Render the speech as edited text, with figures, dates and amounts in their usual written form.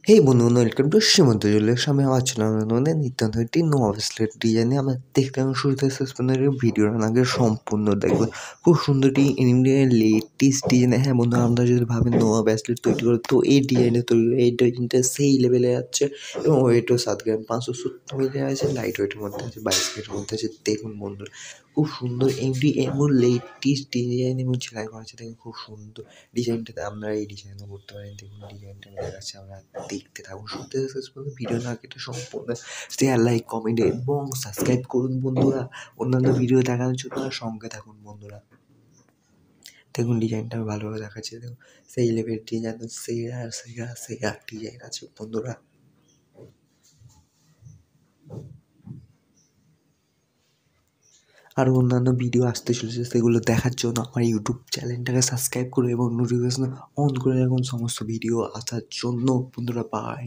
হেই বন্ধু, welcome to Simanta jewellers. আমি আবার চলে আমাদের নিত্যান্ত একটি নোয়া ব্রেসলেট ডিজাইনে আমরা দেখতে এবং শুরুতে শেষ পর্যন্ত ভিডিওটা আগে সম্পূর্ণ দেখবো। খুব সুন্দরটি ইন্ডিয়ান লেটেস্ট ডিজাইন। হ্যাঁ বন্ধু, আমরা যদি ভাবেন নোয়া ব্রেসলেট তৈরি করে, তো এই ডিজাইনে তৈরি করে, এই ডিজাইনটা সেই লেভেলে যাচ্ছে এবং ওয়েটও 7 গ্রাম 570 মিলি আছে। লাইট ওয়েটের মধ্যে আছে, 22 কেজির মধ্যে আছে। দেখুন বন্ধু, খুব সুন্দর এমডি এমন লেটেস্ট ডিজাইন এবং সেলাই করা আছে। দেখুন খুব সুন্দর ডিজাইনটাতে আপনারা এই ডিজাইনও করতে পারেন। দেখুন ডিজাইনটা দেখাচ্ছে, আমরা দেখতে থাকুন। শুনতে শেষ পর্যন্ত ভিডিও না কেটে সম্পূর্ণ শেয়ার, লাইক, কমেন্ট এবং সাবস্ক্রাইব করুন বন্ধুরা। অন্যান্য ভিডিও দেখানোর জন্য সঙ্গে থাকুন বন্ধুরা। দেখুন ডিজাইনটা ভালোভাবে দেখাচ্ছে। দেখুন সেই লেভেল ডিজাইন, সেরা সেরা সেরা ডিজাইন আছে বন্ধুরা। আরও অন্যান্য ভিডিও আসতে চলেছে, সেগুলো দেখার জন্য আমার ইউটিউব চ্যানেলটাকে সাবস্ক্রাইব করুন এবং নোটিফিকেশন অন করে রাখুন সমস্ত ভিডিও আসার জন্য বন্ধুরা। বাই।